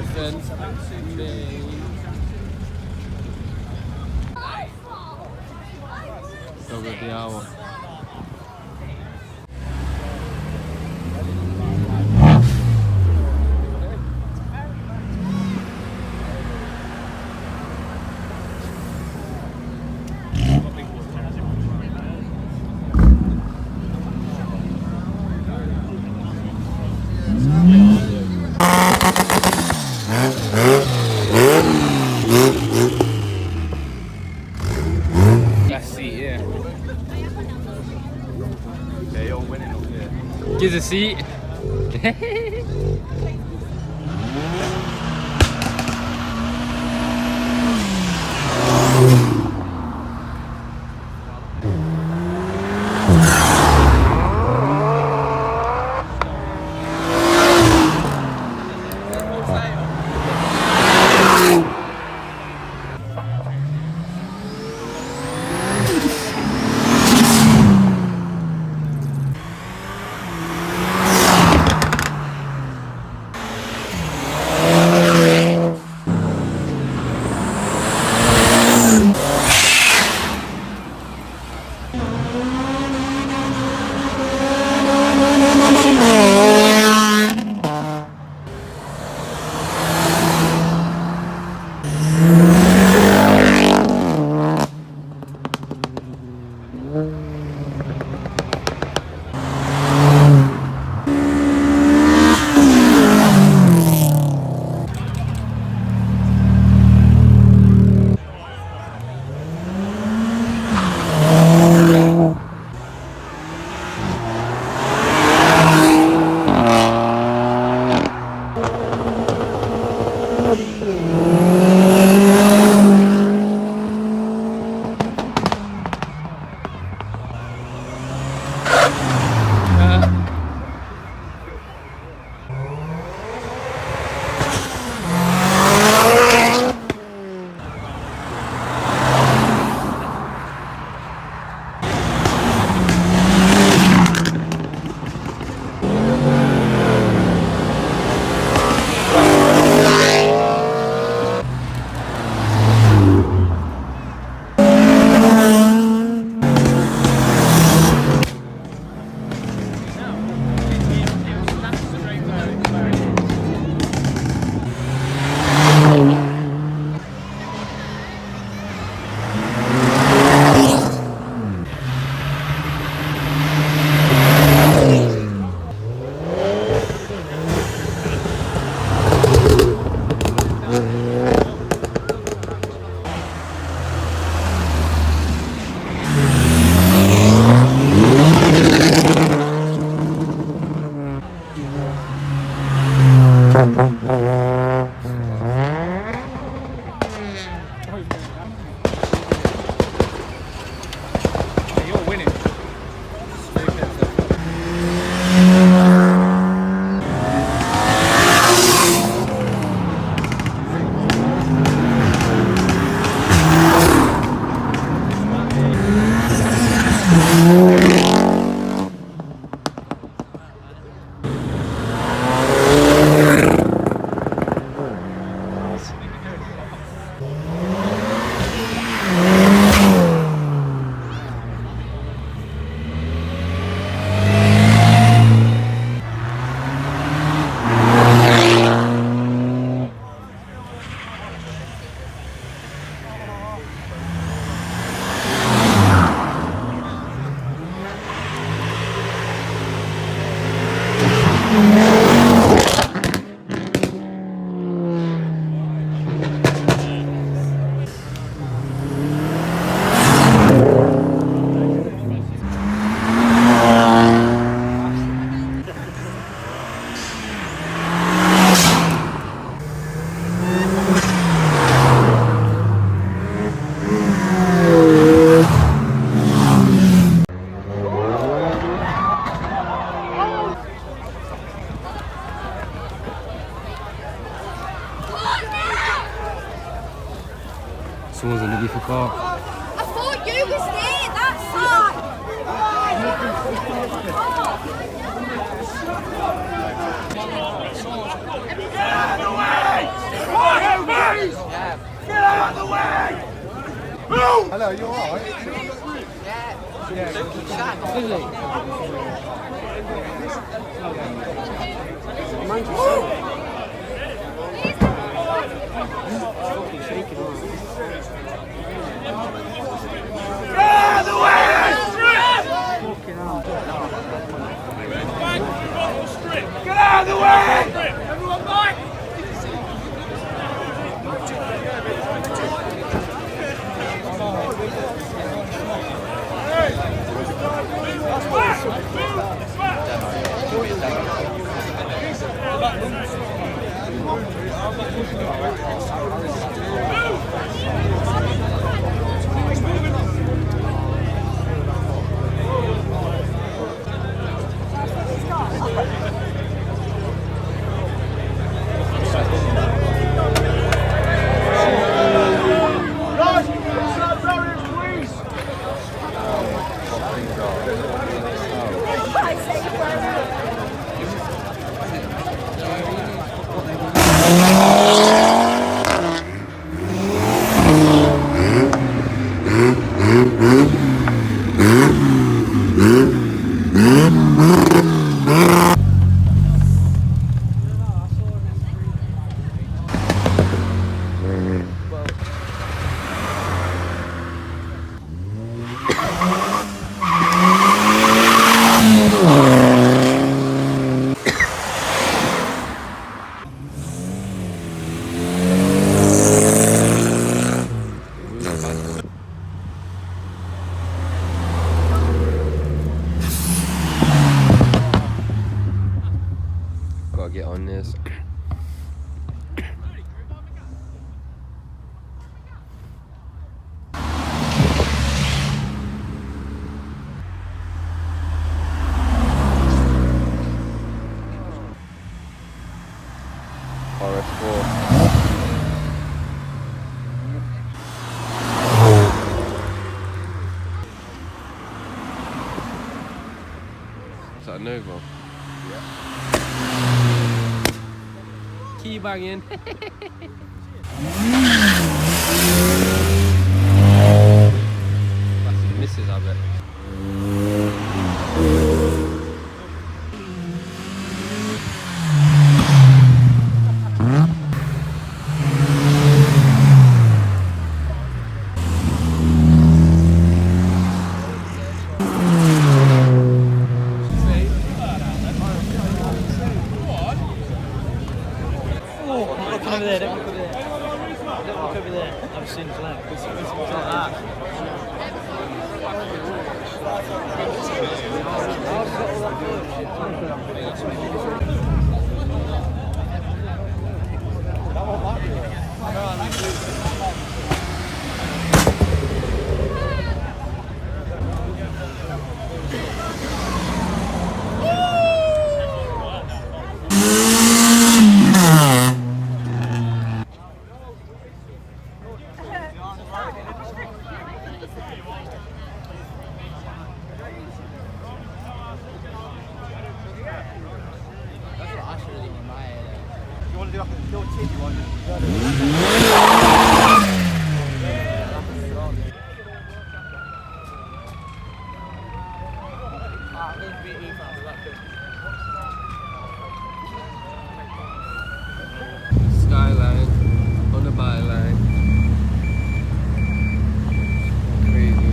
Elephants punching me. Dog of the hour. Best seat here. Yeah, you're winning up here. Give a seat. You're winning. Someone's in the different car. I thought you was there, that side. Hello, you alright? Get out of the way! Everyone back! Gotta get on this. RS4. Is that a Nova? Key banging. That's the misses, I bet. Look over there, don't look over there. Don't look over there. I've seen flag. It's like that. You want to do like a little titty one? Skyline on the byline. Crazy.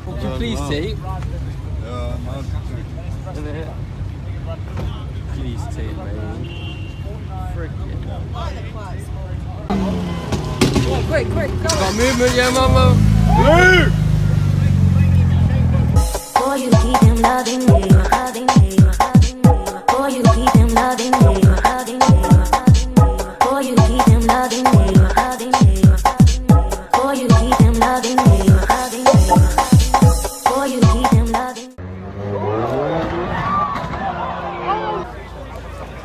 Would you please tape? Please tape, man. Freaking. Quick, quick, go. Got movement, yeah, mama. For you to keep him loving me.